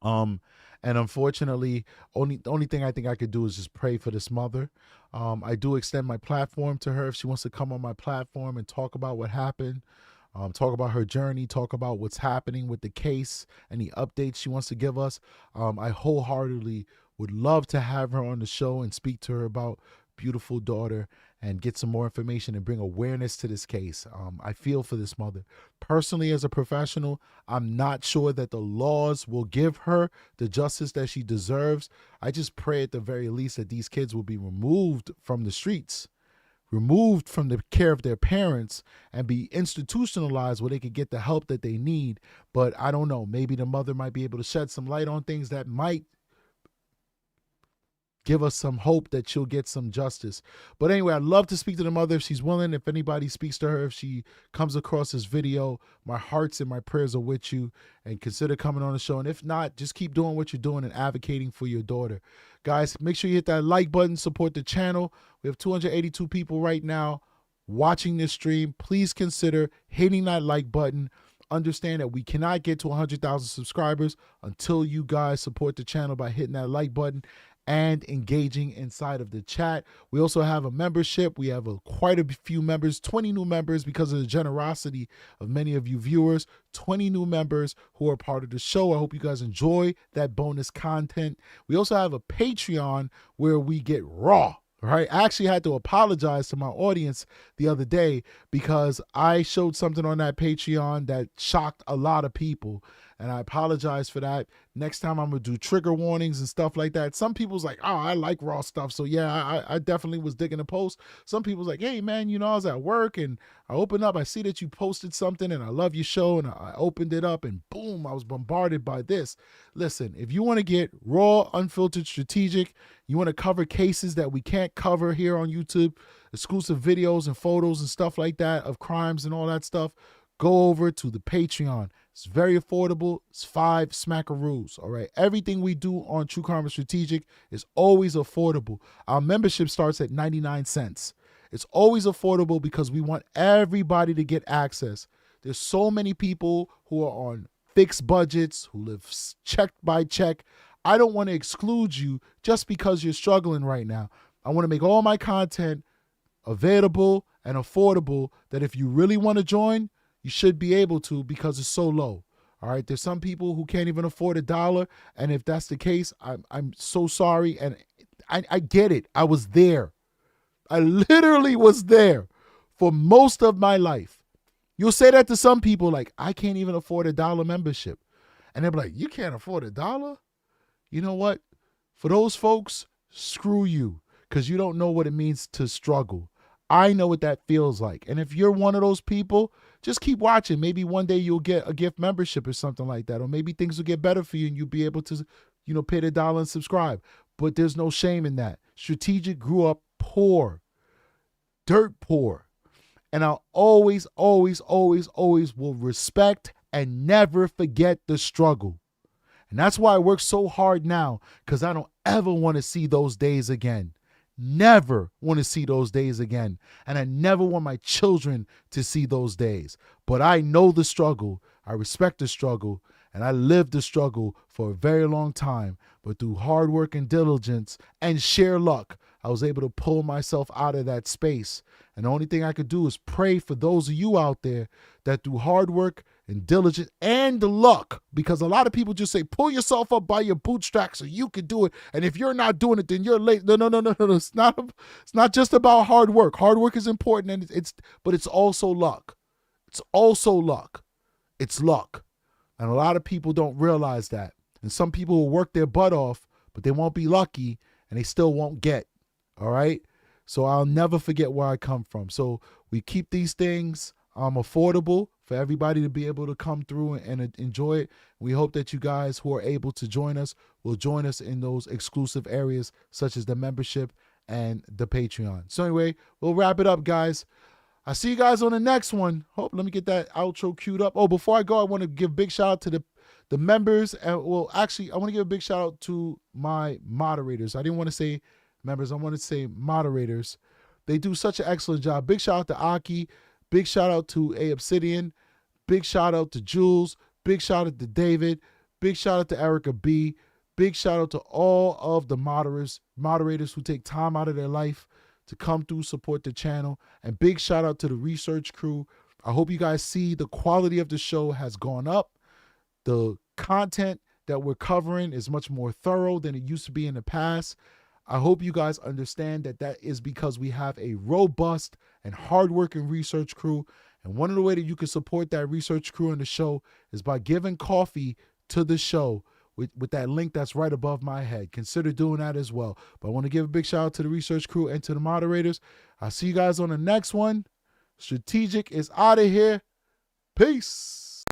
And unfortunately, the only thing I think I could do is just pray for this mother. I do extend my platform to her if she wants to come on my platform and talk about what happened, talk about her journey, talk about what's happening with the case, any updates she wants to give us. I wholeheartedly would love to have her on the show and speak to her about beautiful daughter and get some more information and bring awareness to this case. I feel for this mother. Personally, as a professional, I'm not sure that the laws will give her the justice that she deserves. I just pray at the very least that these kids will be removed from the streets, removed from the care of their parents, and be institutionalized where they could get the help that they need. But I don't know, maybe the mother might be able to shed some light on things that might give us some hope that she'll get some justice. But anyway, I'd love to speak to the mother if she's willing. If anybody speaks to her, if she comes across this video, my hearts and my prayers are with you, and consider coming on the show. And if not, just keep doing what you're doing and advocating for your daughter. Guys, make sure you hit that like button, support the channel. We have 282 people right now watching this stream. Please consider hitting that like button. Understand that we cannot get to 100,000 subscribers until you guys support the channel by hitting that like button and engaging inside of the chat. We also have a membership. We have quite a few members, 20 new members because of the generosity of many of you viewers, 20 new members who are part of the show. I hope you guys enjoy that bonus content. We also have a Patreon where we get raw. Right, I actually had to apologize to my audience the other day because I showed something on that Patreon that shocked a lot of people, and I apologize for that. Next time I'm going to do trigger warnings and stuff like that. Some people's like, oh, I like raw stuff. So yeah, I definitely was digging the post. Some people's like, hey man, you know, I was at work and I opened up, I see that you posted something and I love your show, and I opened it up and boom, I was bombarded by this. Listen, if you want to get raw, unfiltered, strategic, you want to cover cases that we can't cover here on YouTube, exclusive videos and photos and stuff like that of crimes and all that stuff, go over to the Patreon. It's very affordable. It's 5 smackaroos, all right? Everything we do on True Crime and Strategic is always affordable. Our membership starts at 99 cents. It's always affordable because we want everybody to get access. There's so many people who are on fixed budgets, who live check by check. I don't want to exclude you just because you're struggling right now. I want to make all my content available and affordable that if you really want to join, you should be able to, because it's so low. All right. There's some people who can't even afford $1. And if that's the case, I'm so sorry. And I get it. I was there. I literally was there for most of my life. You'll say that to some people, like, I can't even afford $1 membership. And they'll be like, you can't afford $1? You know what? For those folks, screw you, because you don't know what it means to struggle. I know what that feels like. And if you're one of those people, just keep watching. Maybe one day you'll get a gift membership or something like that. Or maybe things will get better for you and you'll be able to, you know, pay the $1 and subscribe. But there's no shame in that. Strategic grew up poor, dirt poor. And I'll always, always, always, always will respect and never forget the struggle. And that's why I work so hard now, because I don't ever want to see those days again. Never want to see those days again. And I never want my children to see those days. But I know the struggle. I respect the struggle. And I lived the struggle for a very long time. But through hard work and diligence and sheer luck, I was able to pull myself out of that space. And the only thing I could do is pray for those of you out there that through hard work and diligence and luck, because a lot of people just say, pull yourself up by your bootstraps so you can do it. And if you're not doing it, then you're late. No. It's not just about hard work. Hard work is important, and but it's also luck. It's also luck. It's luck. And a lot of people don't realize that. And some people will work their butt off, but they won't be lucky and they still won't get. All right. So I'll never forget where I come from. So we keep these things affordable for everybody to be able to come through and enjoy it. We hope that you guys who are able to join us will join us in those exclusive areas such as the membership and the Patreon. So anyway, we'll wrap it up, guys. I'll see you guys on the next one. Let me get that outro queued up. Oh, before I go, I want to give a big shout out to the members. Well, actually, I want to give a big shout out to my moderators. I didn't want to say members. I want to say moderators. They do such an excellent job. Big shout out to Attck. Big shout out to A Obsidian. Big shout out to Jules. Big shout out to David. Big shout out to Erica B. Big shout out to all of the moderators who take time out of their life to come through, support the channel. And big shout out to the research crew. I hope you guys see the quality of the show has gone up. The content that we're covering is much more thorough than it used to be in the past. I hope you guys understand that that is because we have a robust and hardworking research crew. And one of the ways that you can support that research crew and the show is by giving coffee to the show with that link that's right above my head. Consider doing that as well. But I want to give a big shout out to the research crew and to the moderators. I'll see you guys on the next one. Strategic is out of here. Peace.